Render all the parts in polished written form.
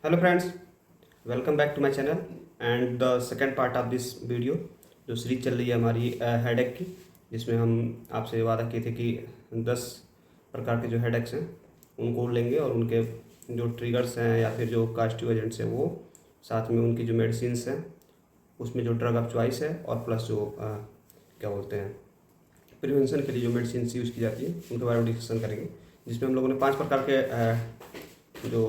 Hello friends, welcome back to my channel and the second part of this video जो series चल रही है हमारी हेडेक की, जिसमें हम आपसे वादा किए थे कि 10 प्रकार के जो हेडेक्स हैं उनको लेंगे और उनके जो ट्रिगर्स हैं या फिर जो कास्टिव एजेंट्स हैं वो, साथ में उनकी जो मेडिसिन्स हैं, उसमें जो ड्रग ऑफ चॉइस है और प्लस जो क्या बोलते हैं प्रिवेंशन के लिए जो मेडिसिन यूज़ की जाती है उनके बारे में डिस्कशन करेंगे। जिसमें हम लोगों ने 5 प्रकार के जो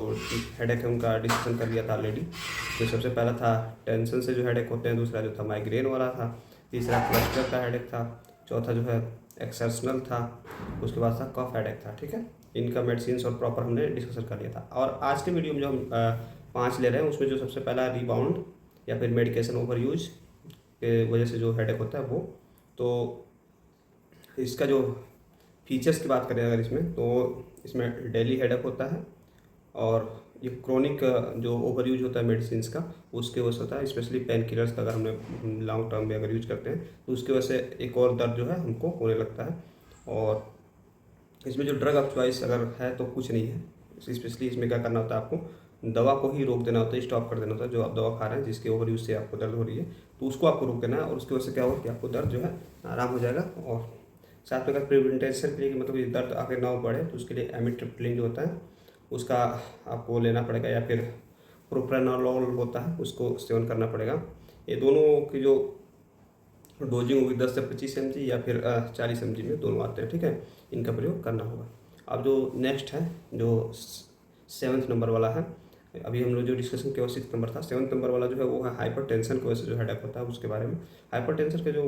हेडेक है उनका डिस्कशन कर लिया था ऑलरेडी। तो सबसे पहला था टेंशन से जो हेडेक होते हैं, दूसरा जो था माइग्रेन वाला था, तीसरा क्लस्टर का हेडेक था, चौथा जो है एक्सेप्शनल था, उसके बाद था कफ हेडेक था। ठीक है, इनका मेडिसिन और प्रॉपर हमने डिस्कशन कर लिया था। और आज के वीडियो में जो हम 5 ले रहे हैं उसमें जो सबसे पहला रिबाउंड या फिर मेडिकेशन ओवर यूज के वजह से जो हेडेक होता है वो, तो इसका जो फीचर्स की बात करें अगर इसमें, तो इसमें डेली हेडेक होता है और ये क्रोनिक जो ओवर यूज होता है मेडिसिन का उसके वजह से होता है। स्पेशली पेन किलर्स का अगर हमने लॉन्ग टर्म में अगर यूज करते हैं तो उसकी वजह से एक और दर्द जो है हमको होने लगता है। और इसमें जो ड्रग ऑफ चॉइस अगर है तो कुछ नहीं है। स्पेशली इसमें क्या करना होता है, आपको दवा को ही रोक देना होता है, स्टॉप कर देना होता है। जो आप दवा खा रहे हैं जिसके ओवर यूज से आपको दर्द हो रही है तो उसको आपको रोक देना है, और उसकी वजह से क्या होगा कि आपको दर्द जो है आराम हो जाएगा। और साथ में अगर प्रिवेंटेशन के लिए मतलब ये दर्द आगे ना बढ़े तो उसके लिए एमिट्रिप्टिलिन जो होता है उसका आपको लेना पड़ेगा, या फिर प्रोप्रानोलोल होता है उसको सेवन करना पड़ेगा। ये दोनों की जो डोजिंग होगी 10 से 25 mg या फिर 40 mg में दोनों आते हैं। ठीक है, इनका प्रयोग करना होगा। अब जो नेक्स्ट है जो 7th नंबर वाला है, अभी हम लोग जो डिस्कशन किया 6th नंबर था, 7th नंबर वाला जो है वो है हाइपर टेंशन की वजह से जो हेडेक होता है उसके बारे में। हाइपर टेंशन का जो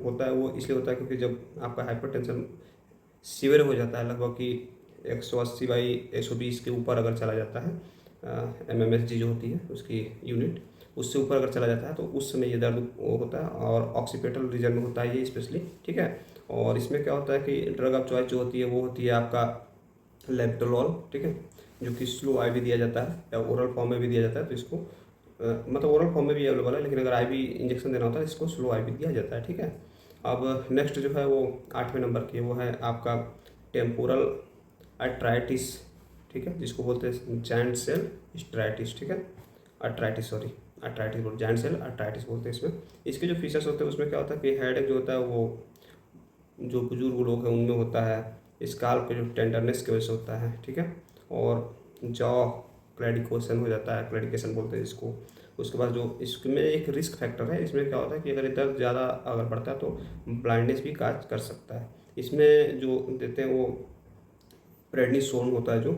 होता है वो इसलिए होता है क्योंकि जब आपका हाइपर टेंशन सीवियर हो जाता है, लगभग कि 180/120 के ऊपर अगर चला जाता है, mmHg जो होती है उसकी यूनिट, उससे ऊपर अगर चला जाता है तो उस समय ये दर्द होता है और ऑक्सीपिटल रीजन में होता है ये स्पेशली। ठीक है, और इसमें क्या होता है कि ड्रग ऑफ चॉइस जो होती है वो होती है आपका लेबटोलॉल। ठीक है, जो कि स्लो आईवी दिया जाता है या ओरल फॉर्म में भी दिया जाता है। तो इसको मतलब ओरल फॉर्म में भी अवेलेबल है, लेकिन अगर आईवी इंजेक्शन देना होता है इसको स्लो आईवी दिया जाता है। ठीक है, अब नेक्स्ट जो है वो 8वें नंबर की वो है आपका टेम्पोरल अट्राइटिस। ठीक है, जिसको बोलते हैं जॉइंट सेल स्ट्राइटिस। ठीक है, अट्राइटिस बोलते, जॉइंट सेल अट्राइटिस बोलते हैं इसमें। इसके जो फीचर्स होते हैं उसमें क्या होता है कि हेड जो होता है वो जो बुजुर्ग लोग हैं उनमें होता है, स्काल्प के जो टेंडरनेस की वजह से होता है। ठीक है, और जॉ क्लैडिकोशन हो जाता है, क्लैडिकेशन बोलते हैं इसको। उसके बाद जो इसमें एक रिस्क फैक्टर है, इसमें क्या होता है कि अगर दर्द ज़्यादा अगर बढ़ता है तो ब्लाइंडनेस भी काज कर सकता है। इसमें जो देते हैं वो प्रेडनिसोन होता है जो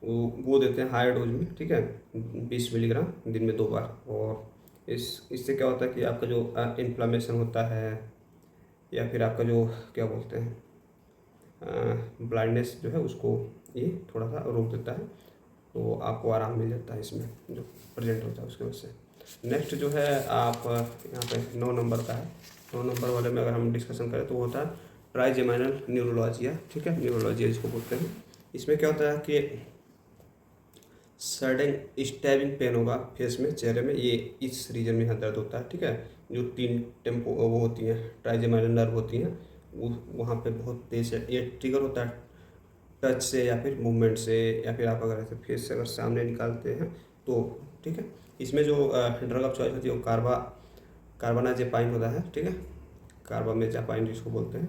वो देते हैं हाई डोज में। ठीक है, 20 मिलीग्राम दिन में 2 बार। और इससे क्या होता है कि आपका जो इन्फ्लामेशन होता है या फिर आपका जो क्या बोलते हैं ब्लाइंडनेस जो है उसको ये थोड़ा सा रोक देता है, तो आपको आराम मिल जाता है इसमें जो प्रेजेंट होता है उसकी वजह से। नेक्स्ट जो है आप यहाँ पे 9 नंबर का है। 9 नंबर वाले में अगर हम डिस्कशन करें तो वो होता है ट्राइजेमिनल न्यूरोलॉजिया। ठीक है, न्यूरोलॉजिया जिसको बोलते हैं। इसमें क्या होता है कि सडन स्टैबिंग पेन होगा फेस में, चेहरे में, ये इस रीजन में यहाँ दर्द होता है। ठीक है, जो 3 टेम्पो वो होती हैं ट्राइजेमिनल नर्व होती हैं वहाँ पे बहुत तेज है। ये ट्रिगर होता है टच से या फिर मूवमेंट से, या फिर आप अगर ऐसे फेस से अगर सामने निकालते हैं तो। ठीक है, इसमें जो ड्रग ऑफ चॉइस होती है वो कार्बानाजेपाइन होता है। ठीक है, कार्बामेजापाइन जिसको बोलते हैं,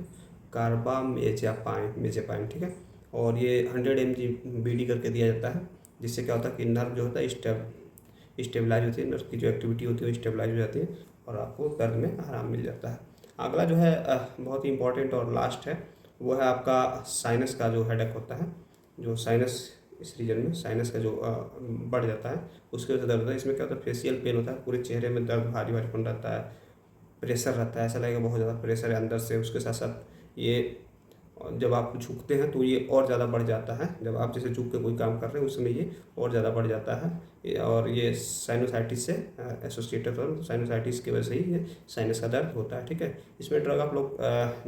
कार्बामेजापाइन। ठीक है, और ये 100 mg BD करके दिया जाता है, जिससे क्या होता है कि नर्व जो होता है स्टेबलाइज होती है, नर्व की जो एक्टिविटी होती है वो स्टेबलाइज हो जाती है और आपको दर्द में आराम मिल जाता है। अगला जो है बहुत ही इंपॉर्टेंट और लास्ट है, वो है आपका साइनस का जो हेडेक होता है। जो साइनस इस रीजन में साइनस का जो बढ़ जाता है उसके वजह से दर्द होता है। इसमें क्या होता है फेशियल पेन होता है, पूरे चेहरे में दर्द भारी भारीपन रहता है, प्रेशर रहता है, ऐसा लगेगा बहुत ज़्यादा प्रेशर है अंदर से। उसके साथ साथ ये जब आप झुकते हैं तो ये और ज़्यादा बढ़ जाता है, जब आप जैसे झुक के कोई काम कर रहे हैं उस समय ये और ज़्यादा बढ़ जाता है। और ये साइनोसाइटिस से एसोसिएटेड होता है, तो साइनोसाइटिस की वजह से ही ये साइनस का दर्द होता है। ठीक है, इसमें ड्रग आप लोग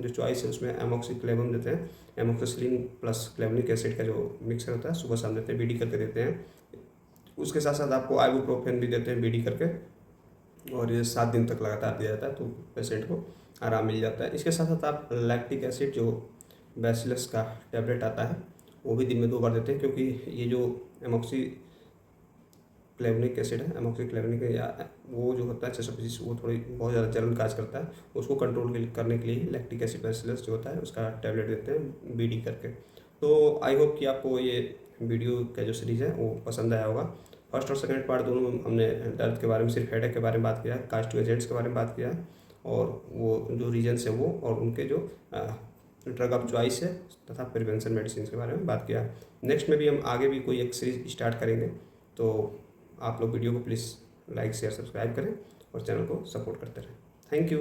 जो चॉइस है उसमें एमोक्सिक्लेवन देते हैं, एमोक्सिसिलिन प्लस क्लेवनिक एसिड का जो मिक्सर होता है सुबह शाम देते हैं, BD करके देते हैं। उसके साथ साथ आपको आइबुप्रोफेन भी देते हैं BD करके, और ये 7 दिन तक लगातार दिया जाता है तो पेशेंट को आराम मिल जाता है। इसके साथ साथ आप लैक्टिक एसिड जो बैसिलस का टैबलेट आता है वो भी दिन में 2 बार देते हैं, क्योंकि ये जो क्लेवनिक एसिड है, एमोक्सिक्लेवनिक या वो जो होता है 625, वो थोड़ी बहुत ज़्यादा जलन काज करता है, उसको कंट्रोल करने के लिए लैक्टिक एसिड बेसिलस जो होता है उसका टैबलेट देते हैं बीडी करके। तो आई होप कि आपको ये वीडियो का जो सीरीज़ है वो पसंद आया होगा। फर्स्ट और सेकंड पार्ट दोनों में हमने दर्द के बारे में, सिर्फ हेडेक के बारे में बात किया है, कास्ट एजेंट्स के बारे में बात किया है, और वो जो रीजन्स है वो, और उनके जो ड्रग ऑफ चॉइस है तथा प्रिवेंशन मेडिसिन के बारे में बात किया है। नेक्स्ट में भी हम आगे भी कोई एक सीरीज स्टार्ट करेंगे, तो आप लोग वीडियो को प्लीज़ लाइक शेयर सब्सक्राइब करें और चैनल को सपोर्ट करते रहें। Thank you.